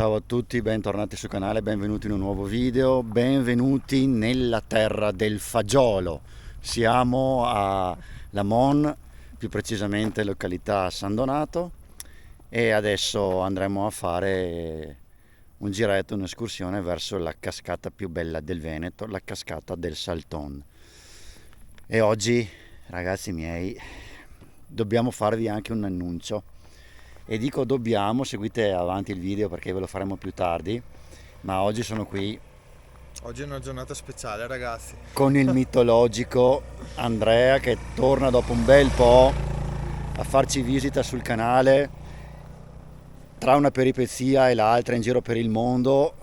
Ciao a tutti, bentornati sul canale, benvenuti in un nuovo video, benvenuti nella terra del fagiolo. Siamo a Lamon, più precisamente località San Donato, e adesso andremo a fare un giretto, un'escursione verso la cascata più bella del Veneto, la cascata del Salton. E oggi, ragazzi miei, dobbiamo farvi anche un annuncio. E dico dobbiamo, seguite avanti il video perché ve lo faremo più tardi, ma oggi sono qui Oggi è una giornata speciale, ragazzi. con il mitologico Andrea che torna dopo un bel po' a farci visita sul canale. Tra una peripezia e l'altra in giro per il mondo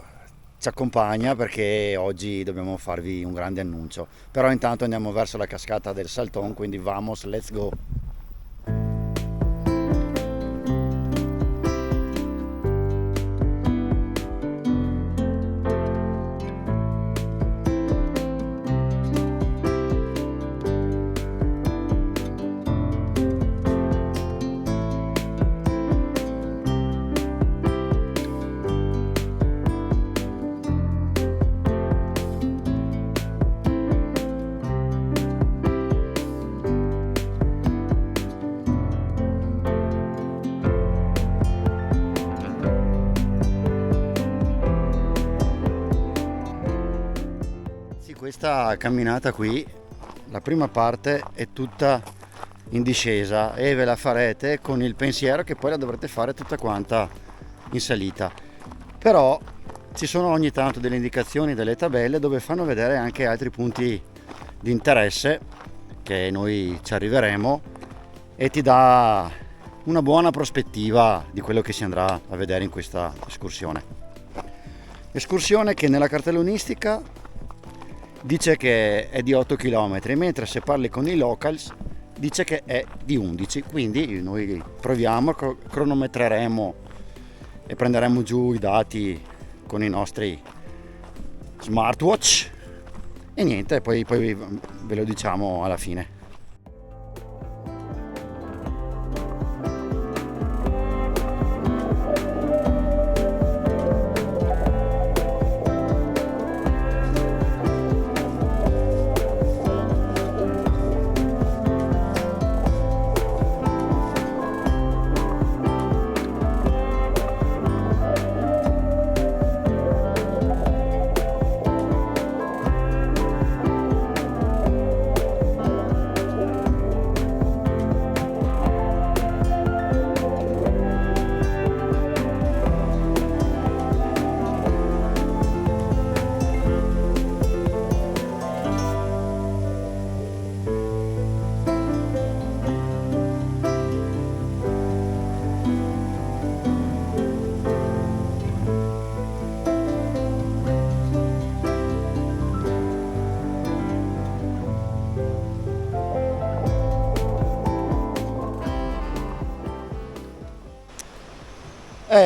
ci accompagna perché oggi dobbiamo farvi un grande annuncio. Però intanto andiamo verso la cascata del Salton, quindi vamos, let's go! Questa camminata qui, la prima parte è tutta in discesa e ve la farete con il pensiero che poi la dovrete fare tutta quanta in salita. Però ci sono ogni tanto delle indicazioni, delle tabelle dove fanno vedere anche altri punti di interesse che noi ci arriveremo e ti dà una buona prospettiva di quello che si andrà a vedere in questa escursione. Escursione che nella cartellonistica dice che è di 8 km, mentre se parli con i locals dice che è di 11, quindi noi proviamo, cronometreremo e prenderemo giù i dati con i nostri smartwatch e niente, poi ve lo diciamo alla fine.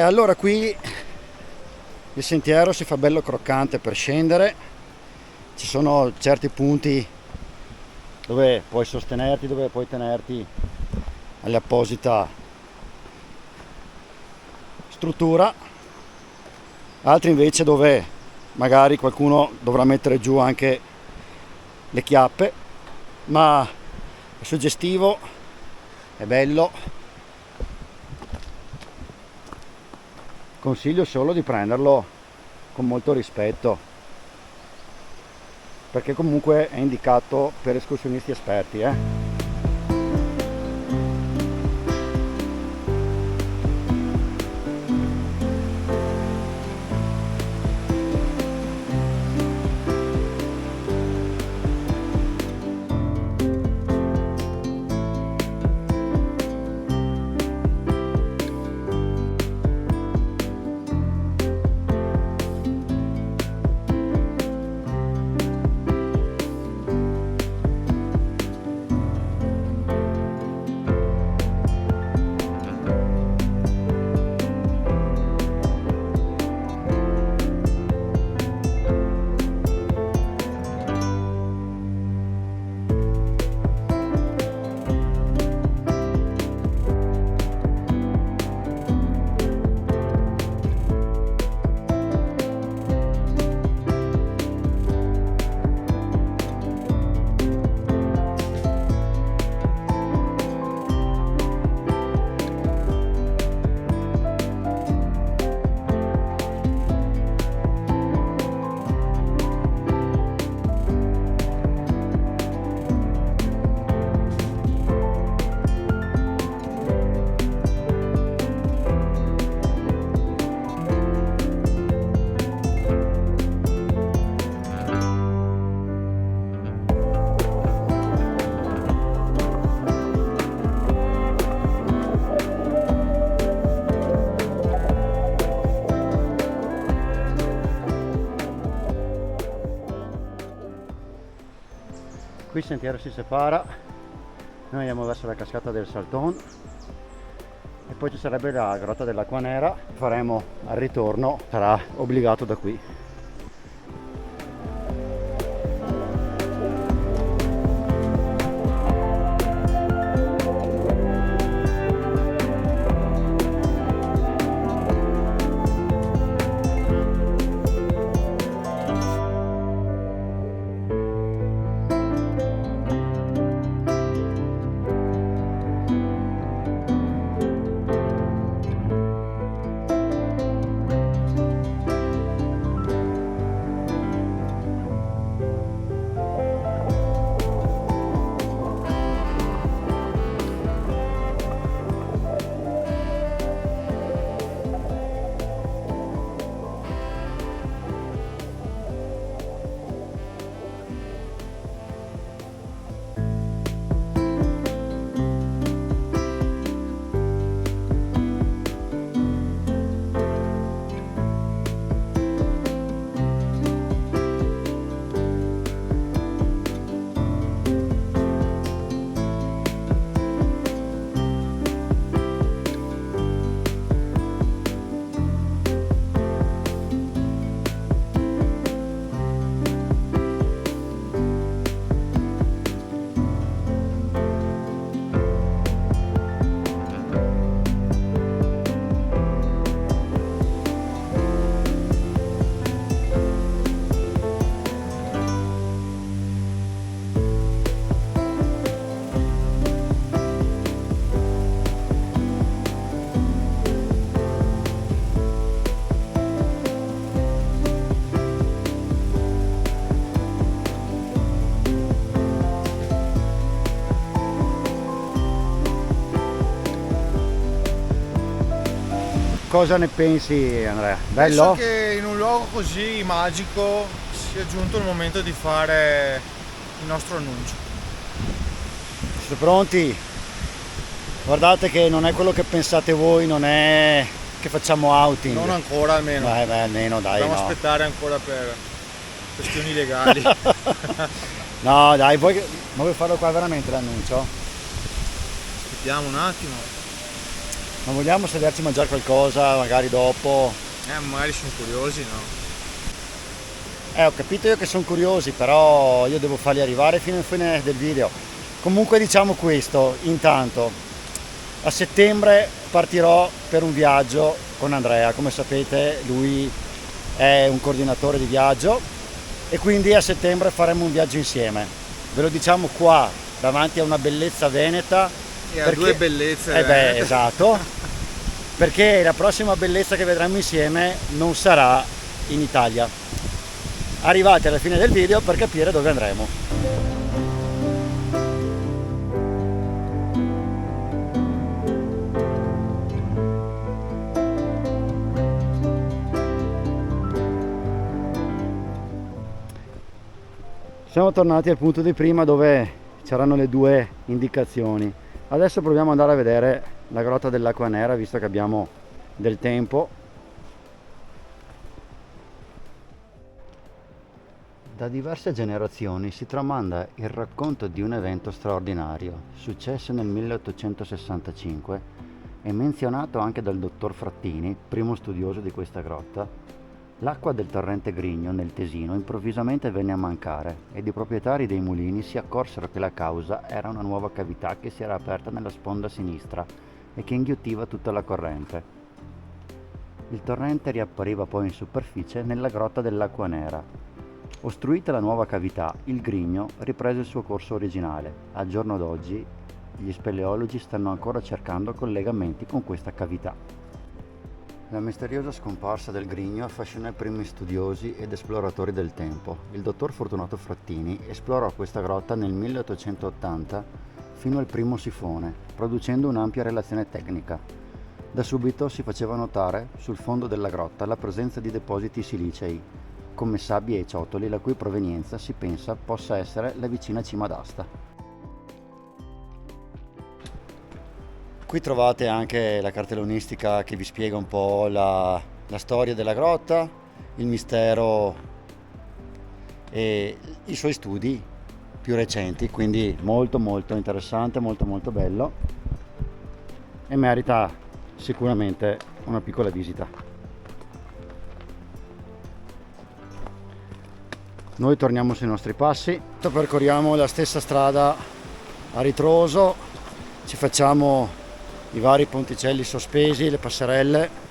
Allora qui il sentiero si fa bello croccante per scendere, ci sono certi punti dove puoi sostenerti, dove puoi tenerti all'apposita struttura, altri invece dove magari qualcuno dovrà mettere giù anche le chiappe, ma è suggestivo, è bello. Consiglio solo di prenderlo con molto rispetto perché comunque è indicato per escursionisti esperti, qui il sentiero si separa, noi andiamo verso la cascata del Salton e poi ci sarebbe la grotta dell'Acqua Nera. Faremo al ritorno, sarà obbligato da qui. Cosa ne pensi, Andrea? Bello? Penso che in un luogo così magico sia giunto il momento di fare il nostro annuncio. Siete pronti? Guardate che non è quello che pensate voi, non è che facciamo outing. Non ancora almeno. Beh, almeno dai, Dobbiamo no. aspettare ancora per questioni legali. No, dai, ma vuoi farlo qua veramente l'annuncio? Aspettiamo un attimo. Ma vogliamo sederci a mangiare qualcosa, magari dopo? Magari sono curiosi, no? Ho capito io che sono curiosi, però io devo farli arrivare fino alla fine del video. Comunque diciamo questo, intanto, a settembre partirò per un viaggio con Andrea. Come sapete lui è un coordinatore di viaggio e quindi a settembre faremo un viaggio insieme. Ve lo diciamo qua, davanti a una bellezza veneta. E a due bellezze. Beh, esatto. Perché la prossima bellezza che vedremo insieme non sarà in Italia. Arrivate alla fine del video per capire dove andremo. Siamo tornati al punto di prima dove c'erano le due indicazioni. Adesso proviamo ad andare a vedere la grotta dell'Acqua Nera, visto che abbiamo del tempo. Da diverse generazioni si tramanda il racconto di un evento straordinario, successo nel 1865 e menzionato anche dal dottor Frattini, primo studioso di questa grotta. L'acqua del torrente Grigno nel Tesino improvvisamente venne a mancare ed i proprietari dei mulini si accorsero che la causa era una nuova cavità che si era aperta nella sponda sinistra e che inghiottiva tutta la corrente. Il torrente riappariva poi in superficie nella grotta dell'Acqua Nera. Ostruita la nuova cavità, il Grigno riprese il suo corso originale. Al giorno d'oggi gli speleologi stanno ancora cercando collegamenti con questa cavità. La misteriosa scomparsa del Grigno affascinò i primi studiosi ed esploratori del tempo. Il dottor Fortunato Frattini esplorò questa grotta nel 1880 fino al primo sifone, producendo un'ampia relazione tecnica. Da subito si faceva notare sul fondo della grotta la presenza di depositi silicei, come sabbie e ciottoli, la cui provenienza si pensa possa essere la vicina cima d'Asta. Qui trovate anche la cartellonistica che vi spiega un po' la storia della grotta, il mistero e i suoi studi più recenti, quindi molto molto interessante, molto molto bello e merita sicuramente una piccola visita. Noi torniamo sui nostri passi, percorriamo la stessa strada a ritroso, ci facciamo i vari ponticelli sospesi, le passerelle.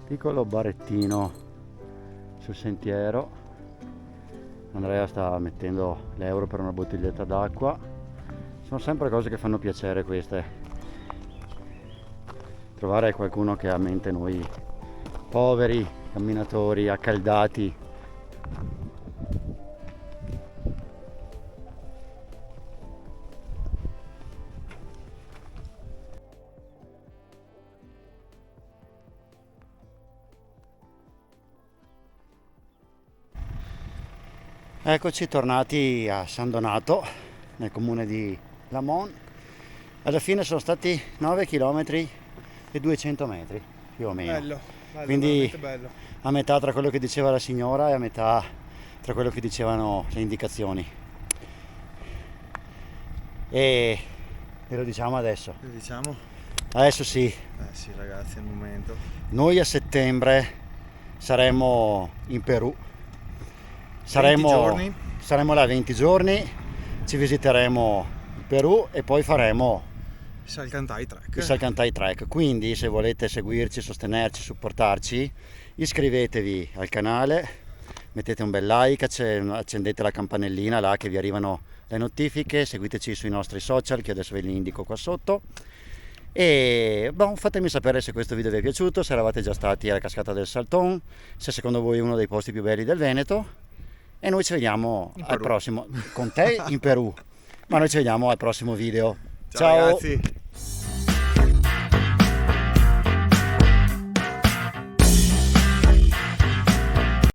Piccolo barettino sul sentiero. Andrea sta mettendo l'euro per una bottiglietta d'acqua. Sono sempre cose che fanno piacere queste, trovare qualcuno che ha a mente noi poveri camminatori accaldati. Eccoci tornati a San Donato, nel comune di Lamon. Alla fine sono stati 9 km e 200 metri, più o meno. Bello, quindi bello. a metà tra quello che diceva la signora e a metà tra quello che dicevano le indicazioni. E lo diciamo adesso. Lo diciamo? Adesso sì. Sì ragazzi, è il momento. Noi a settembre saremo in Perù. Saremo là 20 giorni, ci visiteremo il Perù e poi faremo il Salcantay Trek. Quindi se volete seguirci, sostenerci, supportarci, iscrivetevi al canale, mettete un bel like, accendete la campanellina là che vi arrivano le notifiche, seguiteci sui nostri social che adesso ve li indico qua sotto e fatemi sapere se questo video vi è piaciuto, se eravate già stati alla cascata del Salton, se secondo voi è uno dei posti più belli del Veneto. E noi ci vediamo al prossimo, con te in Perù, ma noi ci vediamo al prossimo video. Ciao ragazzi!